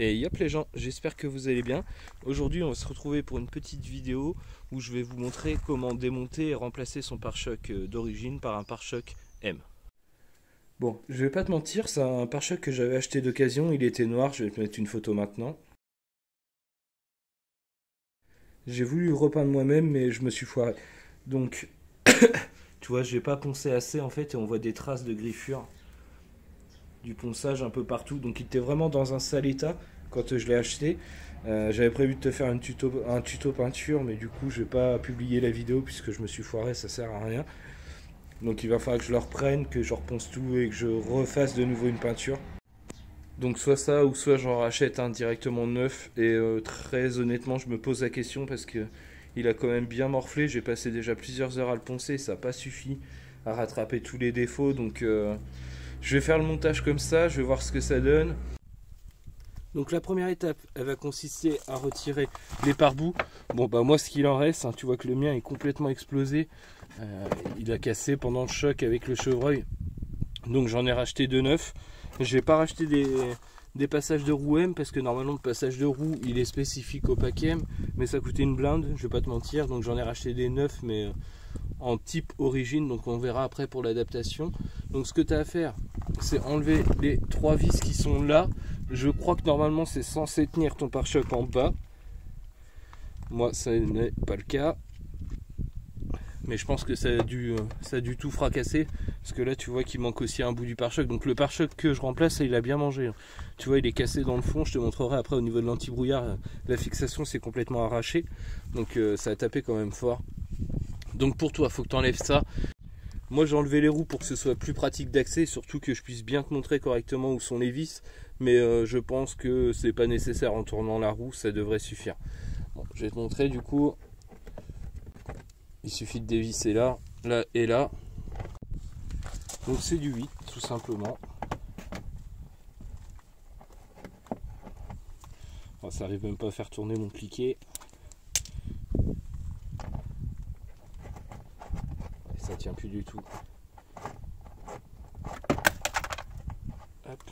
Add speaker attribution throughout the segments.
Speaker 1: Et yop les gens, j'espère que vous allez bien. Aujourd'hui on va se retrouver pour une petite vidéo où je vais vous montrer comment démonter et remplacer son pare-choc d'origine par un pare-choc M. Bon, je vais pas te mentir, c'est un pare-choc que j'avais acheté d'occasion, il était noir, je vais te mettre une photo maintenant. J'ai voulu le repeindre moi-même mais je me suis foiré. Donc, tu vois, j'ai pas poncé assez en fait et on voit des traces de griffure. Du ponçage un peu partout, donc il était vraiment dans un sale état quand je l'ai acheté. J'avais prévu de te faire un tuto peinture, mais du coup je vais pas publier la vidéo puisque je me suis foiré, ça sert à rien. Donc il va falloir que je le reprenne, que je reponce tout et que je refasse de nouveau une peinture. Donc soit ça ou soit j'en rachète un directement neuf. Et très honnêtement je me pose la question parce que il a quand même bien morflé. J'ai passé déjà plusieurs heures à le poncer, ça n'a pas suffi à rattraper tous les défauts. Donc je vais faire le montage comme ça, je vais voir ce que ça donne. Donc la première étape, elle va consister à retirer les pare-boues. Bon bah moi ce qu'il en reste, hein, tu vois que le mien est complètement explosé. Il a cassé pendant le choc avec le chevreuil. Donc j'en ai racheté deux neufs. Je vais pas racheter des passages de roue M parce que normalement le passage de roue il est spécifique au pack M. Mais ça coûtait une blinde, je vais pas te mentir. Donc j'en ai racheté des neufs mais en type origine. Donc on verra après pour l'adaptation. Donc ce que tu as à faire, c'est enlever les trois vis qui sont là. Je crois que normalement c'est censé tenir ton pare-choc en bas. Moi ça n'est pas le cas. Mais je pense que ça a dû tout fracasser. Parce que là tu vois qu'il manque aussi un bout du pare-choc. Donc le pare-choc que je remplace, il a bien mangé. Tu vois il est cassé dans le fond. Je te montrerai après au niveau de l'anti-brouillard. La fixation c'est complètement arraché. Donc ça a tapé quand même fort. Donc pour toi il faut que tu enlèves ça. Moi j'ai enlevé les roues pour que ce soit plus pratique d'accès, surtout que je puisse bien te montrer correctement où sont les vis. Mais je pense que c'est pas nécessaire en tournant la roue, ça devrait suffire. Bon, je vais te montrer du coup. Il suffit de dévisser là, là et là. Donc c'est du 8 tout simplement. Bon, ça arrive même pas à faire tourner mon cliquet. Et ça tient plus du tout. Hop.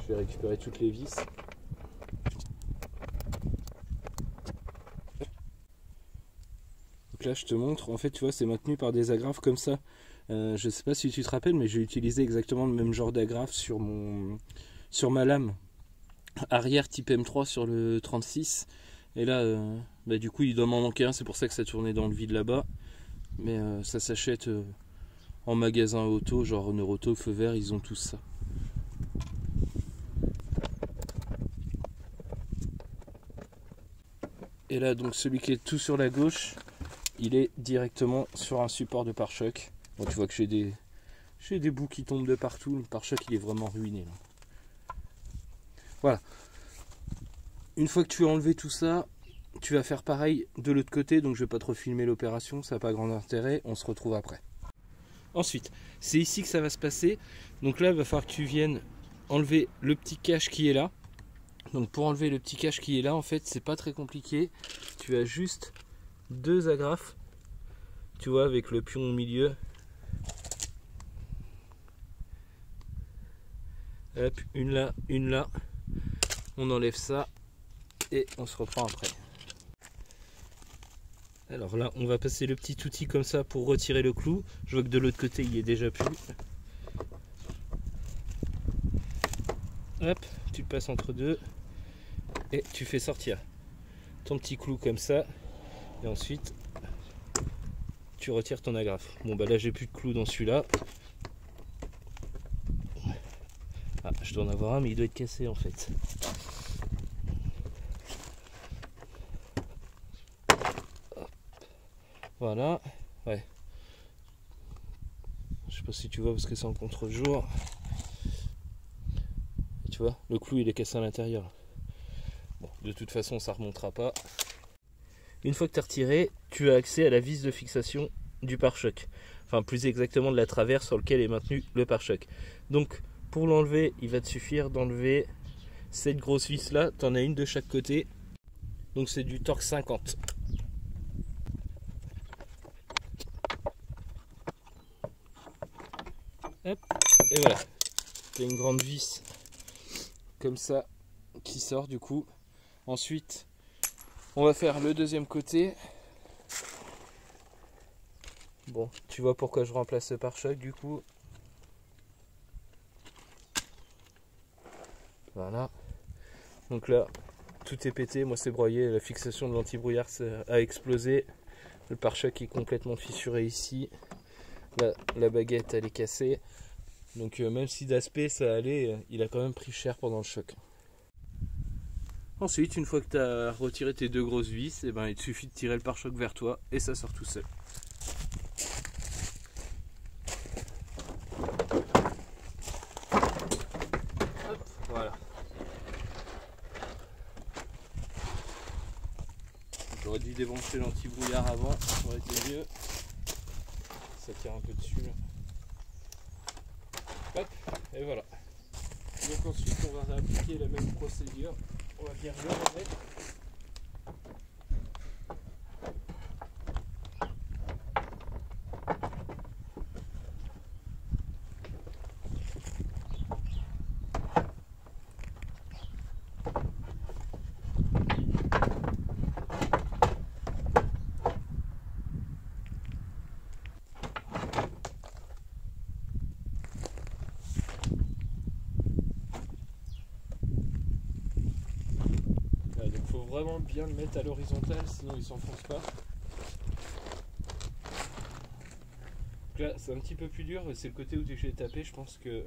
Speaker 1: Je vais récupérer toutes les vis. Donc là je te montre, en fait tu vois c'est maintenu par des agrafes comme ça. Je sais pas si tu te rappelles mais j'ai utilisé exactement le même genre d'agrafe sur ma lame arrière type M3 sur le 36. Et là bah, du coup il doit m'en manquer un, c'est pour ça que ça tournait dans le vide là-bas. Mais ça s'achète en magasin auto, genre Neuroto, Feu Vert, ils ont tous ça. Et là donc celui qui est tout sur la gauche, il est directement sur un support de pare-choc. Bon, tu vois que j'ai des bouts qui tombent de partout. Le pare-choc il est vraiment ruiné là. Voilà. Une fois que tu as enlevé tout ça, tu vas faire pareil de l'autre côté. Donc je vais pas trop filmer l'opération, ça n'a pas grand intérêt. On se retrouve après. Ensuite, c'est ici que ça va se passer. Donc là, il va falloir que tu viennes enlever le petit cache qui est là. Donc pour enlever le petit cache qui est là, en fait, c'est pas très compliqué. Tu as juste deux agrafes, tu vois, avec le pion au milieu. Hop, une là, une là. On enlève ça et on se reprend après. Alors là, on va passer le petit outil comme ça pour retirer le clou. Je vois que de l'autre côté, il y est déjà plus. Hop, tu le passes entre deux et tu fais sortir ton petit clou comme ça. Et ensuite, tu retires ton agrafe. Bon bah là, j'ai plus de clou dans celui-là. Ah, je dois en avoir un, mais il doit être cassé en fait. Hop. Voilà, ouais. Je sais pas si tu vois parce que c'est en contre-jour. Tu vois, le clou il est cassé à l'intérieur. Bon, de toute façon, ça remontera pas. Une fois que tu as retiré, tu as accès à la vis de fixation du pare-choc. Enfin, plus exactement de la traverse sur laquelle est maintenu le pare-choc. Donc, pour l'enlever, il va te suffire d'enlever cette grosse vis là. Tu en as une de chaque côté. Donc, c'est du torque 50. Hop, et voilà. Tu as une grande vis comme ça qui sort du coup. Ensuite, on va faire le deuxième côté. Bon, tu vois pourquoi je remplace le pare-choc du coup. Voilà. Donc là, tout est pété, moi c'est broyé, la fixation de l'antibrouillard a explosé. Le pare-choc est complètement fissuré ici. Là, la baguette elle est cassée. Donc même si d'aspect ça allait, il a quand même pris cher pendant le choc. Ensuite, une fois que tu as retiré tes deux grosses vis, et ben, il te suffit de tirer le pare-choc vers toi et ça sort tout seul. Hop, voilà. J'aurais dû débrancher l'anti-brouillard avant, ça aurait été mieux. Ça tire un peu dessus là. Hop, et voilà. Donc ensuite on va réappliquer la même procédure. On va venir le remettre. Donc faut vraiment bien le mettre à l'horizontale, sinon il s'enfonce pas. Donc là c'est un petit peu plus dur, c'est le côté où j'ai tapé, je pense que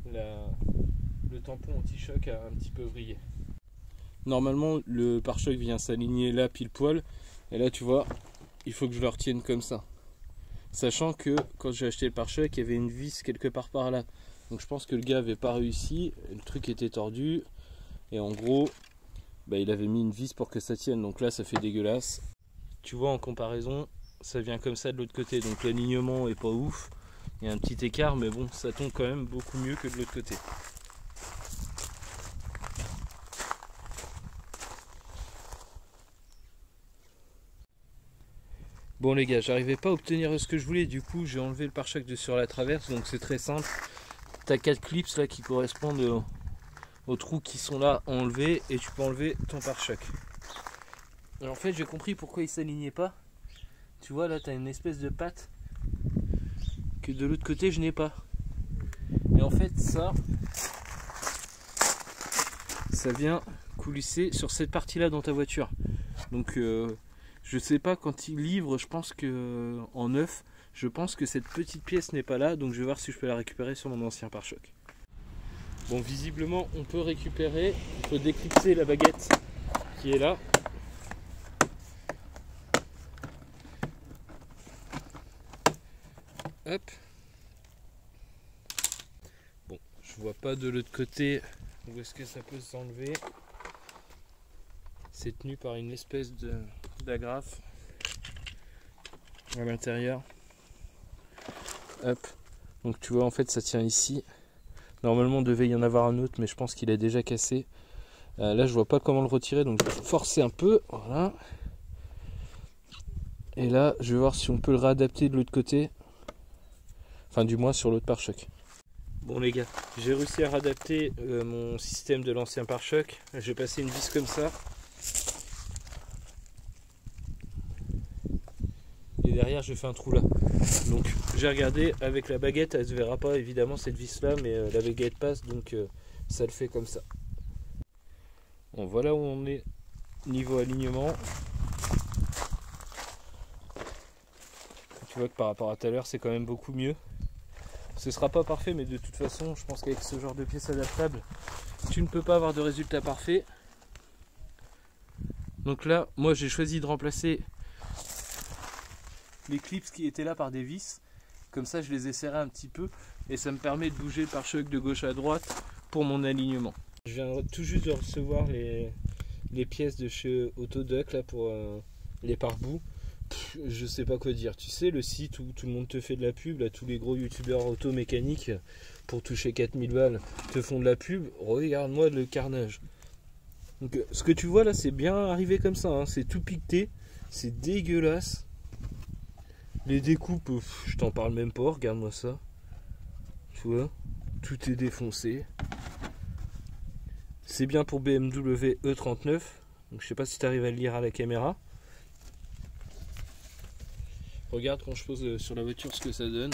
Speaker 1: le tampon anti-choc a un petit peu vrillé. Normalement le pare-choc vient s'aligner là pile poil, et là tu vois, il faut que je le retienne comme ça. Sachant que quand j'ai acheté le pare-choc, il y avait une vis quelque part par là. Donc je pense que le gars avait pas réussi, le truc était tordu, et en gros, bah, il avait mis une vis pour que ça tienne, donc là ça fait dégueulasse. Tu vois en comparaison, ça vient comme ça de l'autre côté, donc l'alignement est pas ouf. Il y a un petit écart, mais bon, ça tombe quand même beaucoup mieux que de l'autre côté. Bon les gars, j'arrivais pas à obtenir ce que je voulais, du coup j'ai enlevé le pare-choc de sur la traverse, donc c'est très simple. T'as 4 clips là qui correspondent aux trous qui sont là à enlever, et tu peux enlever ton pare-choc. Alors en fait j'ai compris pourquoi il s'alignait pas. Tu vois là, tu as une espèce de patte que de l'autre côté je n'ai pas. Et en fait ça vient coulisser sur cette partie là dans ta voiture. Donc je sais pas, quand il livre, je pense que en neuf, je pense que cette petite pièce n'est pas là, donc je vais voir si je peux la récupérer sur mon ancien pare-choc. Bon, visiblement on peut récupérer, il faut déclipser la baguette qui est là. Hop. Bon, je vois pas de l'autre côté où est-ce que ça peut s'enlever. C'est tenu par une espèce d'agrafe à l'intérieur. Hop. Donc tu vois, en fait ça tient ici. Normalement il devait y en avoir un autre, mais je pense qu'il est déjà cassé. Là je vois pas comment le retirer, donc je vais forcer un peu. Voilà. Et là je vais voir si on peut le réadapter de l'autre côté. Enfin du moins sur l'autre pare-choc. Bon les gars, j'ai réussi à réadapter mon système de l'ancien pare-choc. J'ai passé une vis comme ça. Et derrière j'ai fait un trou là. Donc j'ai regardé avec la baguette, elle se verra pas évidemment cette vis là, mais la baguette passe, donc ça le fait comme ça. Bon, voilà où on est niveau alignement. Tu vois que par rapport à tout à l'heure c'est quand même beaucoup mieux. Ce sera pas parfait, mais de toute façon je pense qu'avec ce genre de pièce adaptable tu ne peux pas avoir de résultat parfait. Donc là moi j'ai choisi de remplacer les clips qui étaient là par des vis, comme ça je les ai serrés un petit peu et ça me permet de bouger le pare-choc de gauche à droite pour mon alignement. Je viens tout juste de recevoir les pièces de chez Autoduck là pour les pare-boues. Je sais pas quoi dire, tu sais le site où tout le monde te fait de la pub, là tous les gros youtubeurs auto mécaniques pour toucher 4000 balles te font de la pub, regarde-moi le carnage. Donc ce que tu vois là c'est bien arrivé comme ça, hein. C'est tout piqueté, c'est dégueulasse. Les découpes, je t'en parle même pas, regarde-moi ça. Tu vois, tout est défoncé. C'est bien pour BMW E39. Donc je sais pas si tu arrives à le lire à la caméra. Regarde quand je pose sur la voiture ce que ça donne.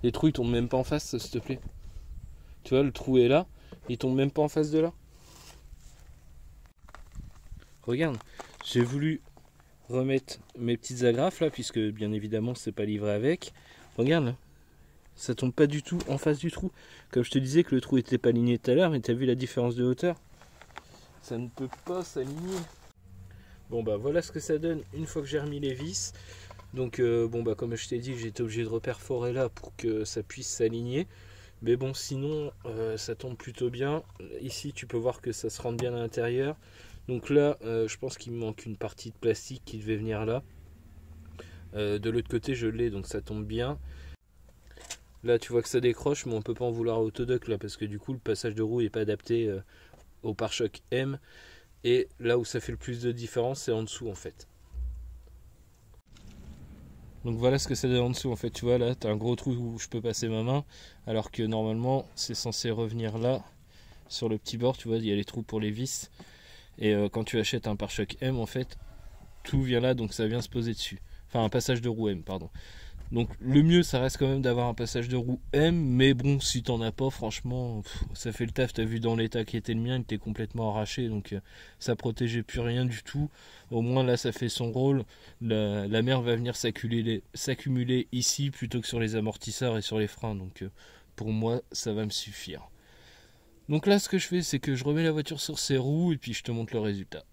Speaker 1: Les trous ils tombent même pas en face, s'il te plaît. Tu vois, le trou est là, il tombe même pas en face de là. Regarde, j'ai voulu remettre mes petites agrafes là, puisque bien évidemment c'est pas livré avec. Regarde là, ça tombe pas du tout en face du trou. Comme je te disais que le trou était pas aligné tout à l'heure, mais tu as vu la différence de hauteur? Ça ne peut pas s'aligner. Bon bah voilà ce que ça donne une fois que j'ai remis les vis. Donc bon bah comme je t'ai dit, j'étais obligé de reperforer là pour que ça puisse s'aligner. Mais bon sinon ça tombe plutôt bien. Ici tu peux voir que ça se rentre bien à l'intérieur. Donc là je pense qu'il me manque une partie de plastique qui devait venir là. De l'autre côté je l'ai, donc ça tombe bien. Là tu vois que ça décroche, mais on peut pas en vouloir à Autodoc là, parce que du coup le passage de roue n'est pas adapté au pare-choc M. Et là où ça fait le plus de différence, c'est en dessous en fait. Donc voilà ce que ça donne en dessous en fait. Tu vois là, tu as un gros trou où je peux passer ma main, alors que normalement c'est censé revenir là sur le petit bord. Tu vois, il y a les trous pour les vis. Et quand tu achètes un pare-choc M en fait, tout vient là, donc ça vient se poser dessus. Enfin un passage de roue M, pardon. Donc le mieux ça reste quand même d'avoir un passage de roue M, mais bon si t'en as pas, franchement ça fait le taf. T'as vu dans l'état qui était le mien, il était complètement arraché, donc ça protégeait plus rien du tout. Au moins là ça fait son rôle. La mer va venir s'accumuler ici plutôt que sur les amortisseurs et sur les freins, donc pour moi ça va me suffire. Donc là ce que je fais, c'est que je remets la voiture sur ses roues et puis je te montre le résultat.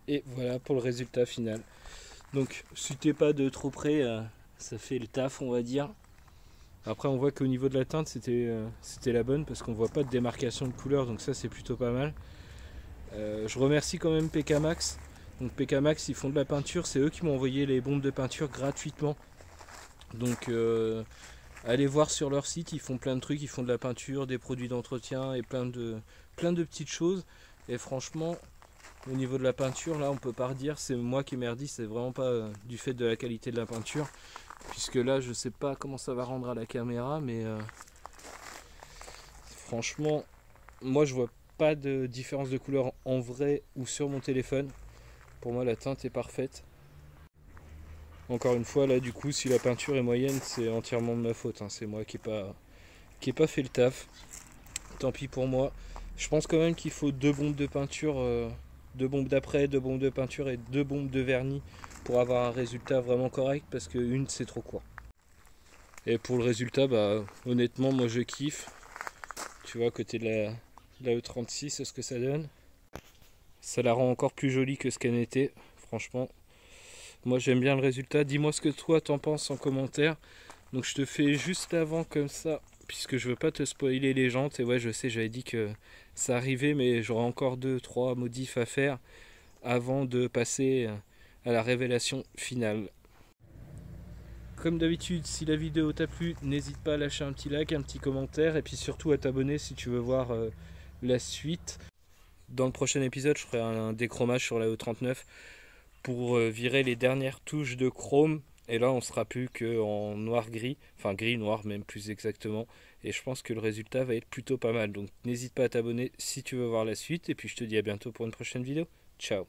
Speaker 1: Et voilà pour le résultat final. Donc si t'es pas de trop près, ça fait le taf on va dire. Après on voit qu'au niveau de la teinte c'était la bonne, parce qu'on voit pas de démarcation de couleur, donc ça c'est plutôt pas mal. Je remercie quand même PK Max. Donc PK Max ils font de la peinture, c'est eux qui m'ont envoyé les bombes de peinture gratuitement. Donc allez voir sur leur site, ils font plein de trucs, ils font de la peinture, des produits d'entretien et plein de petites choses. Et franchement, au niveau de la peinture, là, on peut pas redire, c'est moi qui merdis, c'est vraiment pas du fait de la qualité de la peinture. Puisque là, je sais pas comment ça va rendre à la caméra, mais franchement, moi je vois pas de différence de couleur en vrai ou sur mon téléphone. Pour moi, la teinte est parfaite. Encore une fois, là, du coup, si la peinture est moyenne, c'est entièrement de ma faute, hein. C'est moi qui ai pas fait le taf. Tant pis pour moi. Je pense quand même qu'il faut deux bombes de peinture. Deux bombes d'après, deux bombes de peinture et deux bombes de vernis pour avoir un résultat vraiment correct, parce que une c'est trop court. Et pour le résultat, bah honnêtement moi je kiffe. Tu vois à côté de la E36 ce que ça donne. Ça la rend encore plus jolie que ce qu'elle était. Franchement, moi j'aime bien le résultat. Dis-moi ce que toi t'en penses en commentaire. Donc je te fais juste avant comme ça, puisque je veux pas te spoiler les jantes. Et ouais je sais, j'avais dit que ça arrivait, mais j'aurai encore 2-3 modifs à faire avant de passer à la révélation finale. Comme d'habitude, si la vidéo t'a plu, n'hésite pas à lâcher un petit like, un petit commentaire, et puis surtout à t'abonner si tu veux voir la suite. Dans le prochain épisode, je ferai un déchromage sur la E39 pour virer les dernières touches de chrome. Et là, on sera plus qu'en noir-gris, enfin gris-noir même plus exactement. Et je pense que le résultat va être plutôt pas mal. Donc n'hésite pas à t'abonner si tu veux voir la suite. Et puis je te dis à bientôt pour une prochaine vidéo. Ciao.